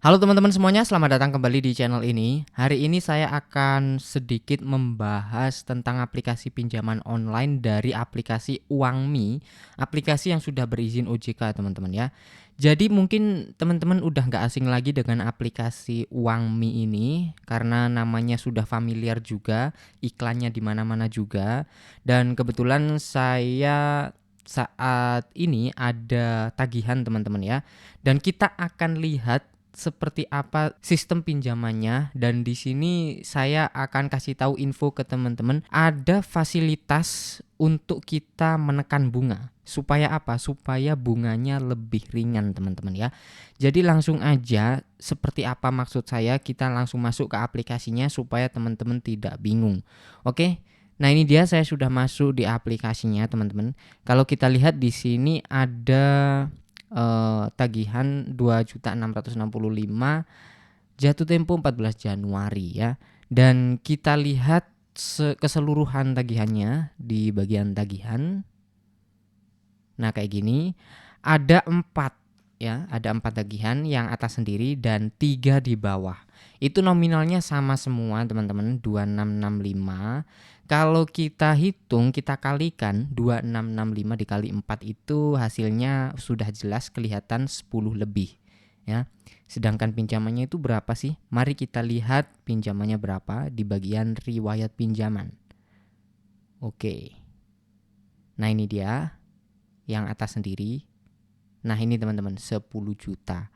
Halo teman-teman semuanya, selamat datang kembali di channel ini. Hari ini saya akan sedikit membahas tentang aplikasi pinjaman online dari aplikasi Uangmi, aplikasi yang sudah berizin OJK teman-teman ya. Jadi mungkin teman-teman udah nggak asing lagi dengan aplikasi Uangmi ini karena namanya sudah familiar juga, iklannya di mana-mana juga. Dan kebetulan saya saat ini ada tagihan teman-teman ya. Dan kita akan lihat seperti apa sistem pinjamannya, dan di sini saya akan kasih tahu info ke teman-teman ada fasilitas untuk kita menekan bunga. Supaya apa? Supaya bunganya lebih ringan teman-teman ya. Jadi langsung aja, seperti apa maksud saya, kita langsung masuk ke aplikasinya supaya teman-teman tidak bingung. Oke? Nah, ini dia, saya sudah masuk di aplikasinya teman-teman. Kalau kita lihat di sini ada tagihan 2.665, jatuh tempo 14 Januari ya. Dan kita lihat keseluruhan tagihannya di bagian tagihan. Nah, kayak gini. Ada 4 ya, ada 4 tagihan, yang atas sendiri dan 3 di bawah. Itu nominalnya sama semua teman-teman, 2665. Kalau kita hitung, kita kalikan 2665 dikali 4 itu hasilnya sudah jelas kelihatan 10 lebih ya. Sedangkan pinjamannya itu berapa sih? Mari kita lihat pinjamannya berapa di bagian riwayat pinjaman. Oke. Nah, ini dia yang atas sendiri. Nah, ini teman-teman 10 juta.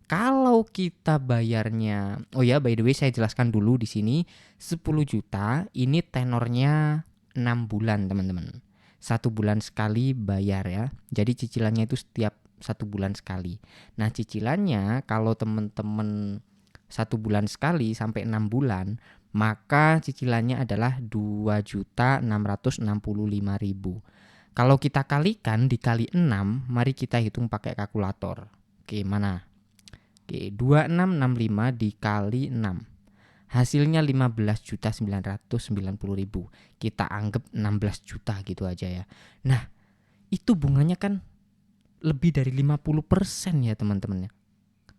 Kalau kita bayarnya, oh ya, by the way saya jelaskan dulu di sini, 10 juta ini tenornya 6 bulan teman-teman. 1 bulan sekali bayar ya. Jadi cicilannya itu setiap 1 bulan sekali. Nah, cicilannya kalau teman-teman 1 bulan sekali sampai 6 bulan, maka cicilannya adalah 2.665.000. Kalau kita kalikan dikali 6, mari kita hitung pakai kalkulator. Oke, mana? Oke, 2665 dikali 6. Hasilnya 15.990.000. Kita anggap 16 juta gitu aja ya. Nah, itu bunganya kan lebih dari 50% ya teman-teman ya.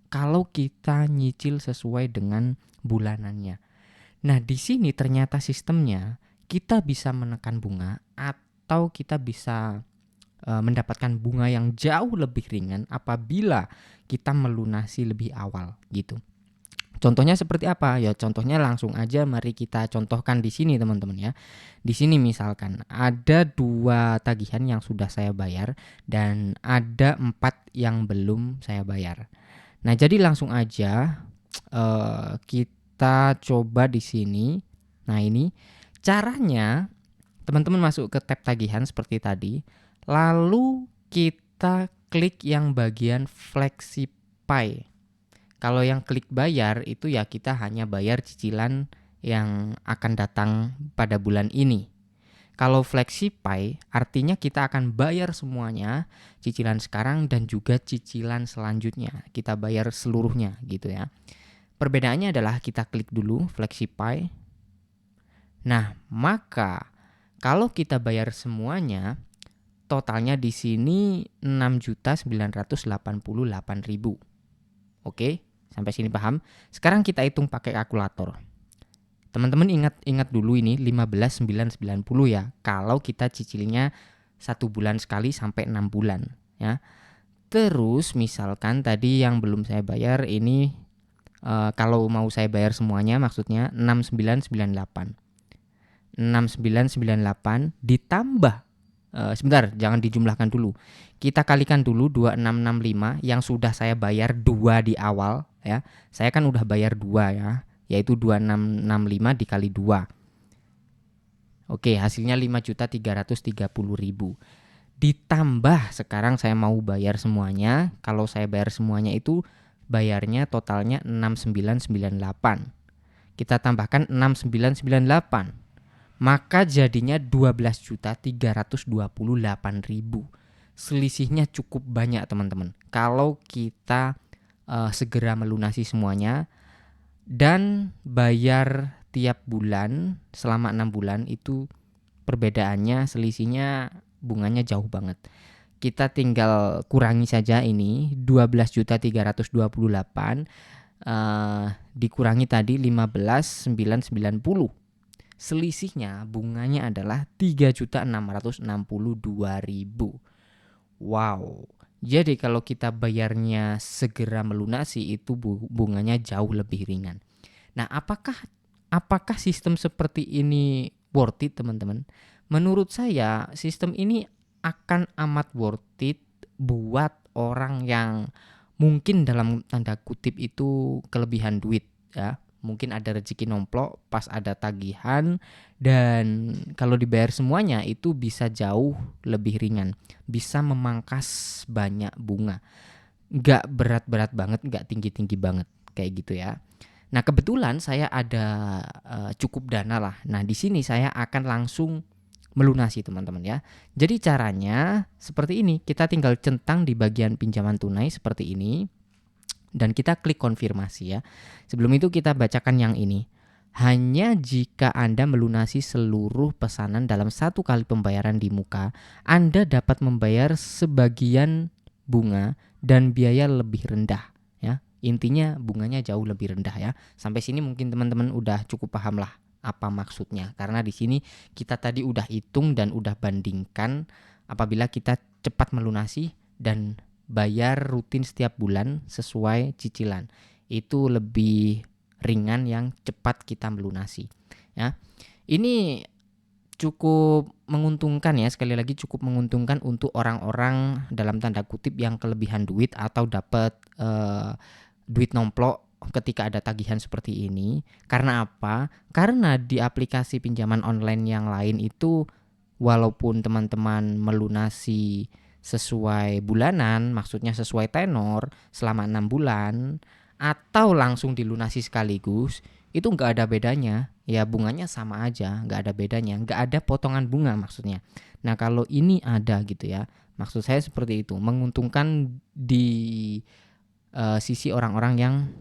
Kalau kita nyicil sesuai dengan bulanannya. Nah, di sini ternyata sistemnya kita bisa menekan bunga atau kita bisa mendapatkan bunga yang jauh lebih ringan apabila kita melunasi lebih awal gitu. Contohnya seperti apa? Ya contohnya langsung aja mari kita contohkan di sini teman-teman ya. Di sini misalkan ada 2 tagihan yang sudah saya bayar dan ada 4 yang belum saya bayar. Nah, jadi langsung aja kita coba di sini. Nah, ini caranya, teman-teman masuk ke tab tagihan seperti tadi. Lalu kita klik yang bagian FlexiPay. Kalau yang klik bayar itu ya kita hanya bayar cicilan yang akan datang pada bulan ini. Kalau FlexiPay artinya kita akan bayar semuanya, cicilan sekarang dan juga cicilan selanjutnya. Kita bayar seluruhnya gitu ya. Perbedaannya adalah kita klik dulu FlexiPay. Nah, maka kalau kita bayar semuanya, totalnya di sini 6.988.000. Oke, sampai sini paham? Sekarang kita hitung pakai kalkulator. Teman-teman ingat dulu ini 15.990 ya. Kalau kita cicilnya 1 bulan sekali sampai 6 bulan ya. Terus misalkan tadi yang belum saya bayar ini kalau mau saya bayar semuanya maksudnya 6998. 6998 ditambah sebentar, jangan dijumlahkan dulu. Kita kalikan dulu 2665 yang sudah saya bayar 2 di awal ya. Saya kan udah bayar 2 ya, yaitu 2665 dikali 2. Oke, hasilnya 5.330.000. Ditambah sekarang saya mau bayar semuanya. Kalau saya bayar semuanya itu bayarnya totalnya 6998. Kita tambahkan 6998. Maka jadinya 12.328.000. Selisihnya cukup banyak teman-teman. Kalau kita segera melunasi semuanya dan bayar tiap bulan selama 6 bulan, itu perbedaannya selisihnya bunganya jauh banget. Kita tinggal kurangi saja ini 12.328 dikurangi tadi 15.990. Selisihnya bunganya adalah 3.662.000. Wow. Jadi kalau kita bayarnya segera melunasi itu bunganya jauh lebih ringan. Nah, apakah sistem seperti ini worth it, teman-teman? Menurut saya sistem ini akan amat worth it buat orang yang mungkin dalam tanda kutip itu kelebihan duit ya. Mungkin ada rezeki nomplok pas ada tagihan, dan kalau dibayar semuanya itu bisa jauh lebih ringan. Bisa memangkas banyak bunga. Nggak berat-berat banget, nggak tinggi-tinggi banget kayak gitu ya. Nah, kebetulan saya ada cukup dana lah. Nah, di sini saya akan langsung melunasi, teman-teman ya. Jadi caranya seperti ini. Kita tinggal centang di bagian pinjaman tunai seperti ini dan kita klik konfirmasi ya. Sebelum itu kita bacakan yang ini. Hanya jika Anda melunasi seluruh pesanan dalam 1 kali pembayaran di muka, Anda dapat membayar sebagian bunga dan biaya lebih rendah ya. Intinya bunganya jauh lebih rendah ya. Sampai sini mungkin teman-teman udah cukup paham lah apa maksudnya. Karena di sini kita tadi udah hitung dan udah bandingkan apabila kita cepat melunasi dan bayar rutin setiap bulan sesuai cicilan. Itu lebih ringan yang cepat kita melunasi ya. Ini cukup menguntungkan ya, sekali lagi cukup menguntungkan untuk orang-orang dalam tanda kutip yang kelebihan duit atau dapat duit nomplok ketika ada tagihan seperti ini. Karena apa? Karena di aplikasi pinjaman online yang lain itu walaupun teman-teman melunasi sesuai bulanan, maksudnya sesuai tenor selama 6 bulan atau langsung dilunasi sekaligus, itu nggak ada bedanya. Ya bunganya sama aja, nggak ada bedanya, nggak ada potongan bunga maksudnya. Nah kalau ini ada gitu ya, maksud saya seperti itu, menguntungkan di sisi orang-orang yang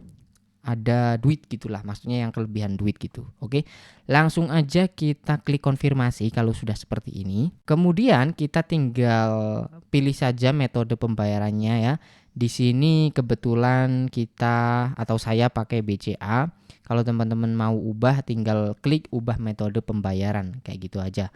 ada duit gitulah, maksudnya yang kelebihan duit gitu. Oke, langsung aja kita klik konfirmasi kalau sudah seperti ini. Kemudian kita tinggal pilih saja metode pembayarannya ya. Di sini kebetulan kita atau saya pakai BCA. Kalau teman-teman mau ubah tinggal klik ubah metode pembayaran kayak gitu aja.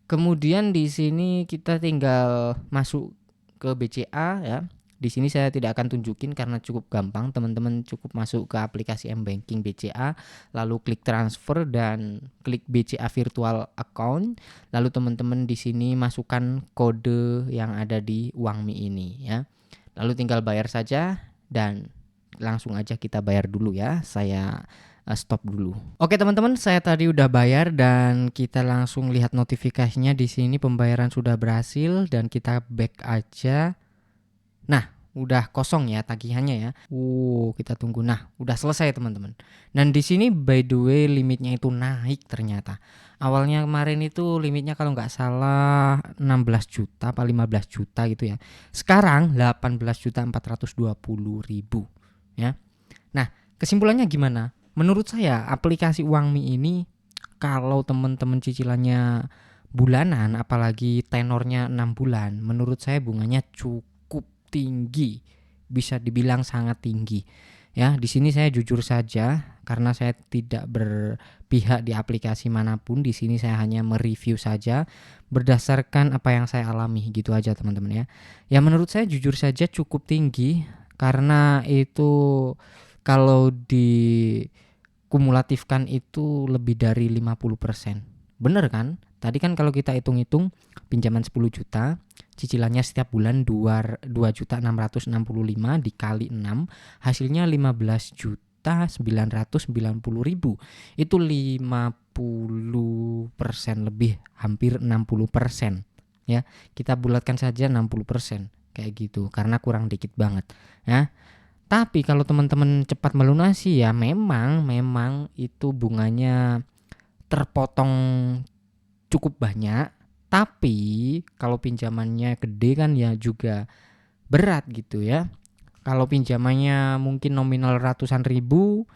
Kemudian di sini kita tinggal masuk ke BCA ya. Di sini saya tidak akan tunjukin karena cukup gampang. Teman-teman cukup masuk ke aplikasi M-Banking BCA, lalu klik transfer dan klik BCA virtual account. Lalu teman-teman di sini masukkan kode yang ada di Uangmi ini ya. Lalu tinggal bayar saja dan langsung aja kita bayar dulu ya. Saya stop dulu. Oke teman-teman, saya tadi udah bayar dan kita langsung lihat notifikasinya di sini pembayaran sudah berhasil dan kita back aja. Nah, udah kosong ya tagihannya ya. Kita tunggu. Nah, udah selesai teman-teman. Dan di sini by the way limitnya itu naik ternyata. Awalnya kemarin itu limitnya kalau nggak salah 16 juta apa 15 juta gitu ya. Sekarang 18.420.000 ya. Nah, kesimpulannya gimana? Menurut saya aplikasi Uangmi ini kalau teman-teman cicilannya bulanan apalagi tenornya 6 bulan, menurut saya bunganya cukup tinggi, bisa dibilang sangat tinggi ya. Di sini saya jujur saja karena saya tidak berpihak di aplikasi manapun. Di sini saya hanya mereview saja berdasarkan apa yang saya alami gitu aja teman-teman ya. Ya menurut saya jujur saja cukup tinggi karena itu kalau dikumulatifkan itu lebih dari 50%. Bener kan? Tadi kan kalau kita hitung-hitung pinjaman 10 juta, cicilannya setiap bulan 2.665 dikali 6, hasilnya 15.990.000. Itu 50% lebih, hampir 60% ya. Kita bulatkan saja 60% kayak gitu karena kurang dikit banget ya. Tapi kalau teman-teman cepat melunasi ya memang itu bunganya terpotong cukup banyak. Tapi kalau pinjamannya gede kan ya juga berat gitu ya. Kalau pinjamannya mungkin nominal ratusan ribu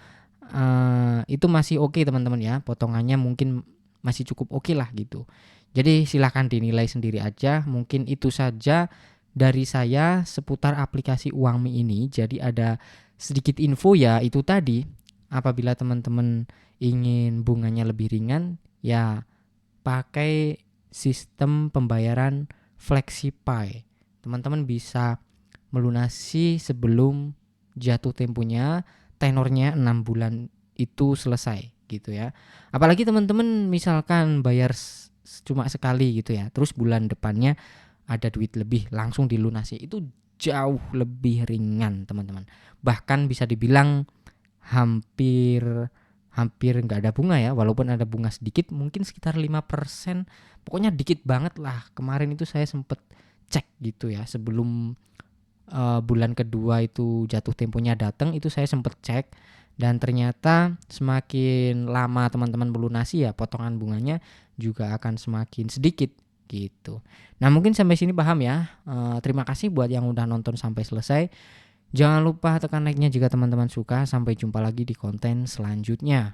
itu masih oke teman-teman ya. Potongannya mungkin masih cukup oke lah gitu. Jadi silahkan dinilai sendiri aja. Mungkin itu saja dari saya seputar aplikasi Uangmi ini. Jadi ada sedikit info ya, itu tadi, apabila teman-teman ingin bunganya lebih ringan, ya pakai sistem pembayaran FlexiPay. Teman-teman bisa melunasi sebelum jatuh temponya, tenornya 6 bulan itu selesai gitu ya. Apalagi teman-teman misalkan bayar cuma sekali gitu ya, terus bulan depannya ada duit lebih langsung dilunasi, itu jauh lebih ringan teman-teman. Bahkan bisa dibilang hampir hampir nggak ada bunga ya, walaupun ada bunga sedikit, mungkin sekitar 5%, pokoknya dikit banget lah. Kemarin itu saya sempet cek gitu ya, sebelum bulan kedua itu jatuh temponya datang, itu saya sempet cek, dan ternyata semakin lama teman-teman melunasi ya, potongan bunganya juga akan semakin sedikit gitu. Nah mungkin sampai sini paham ya. Terima kasih buat yang udah nonton sampai selesai. Jangan lupa tekan like-nya jika teman-teman suka. Sampai jumpa lagi di konten selanjutnya.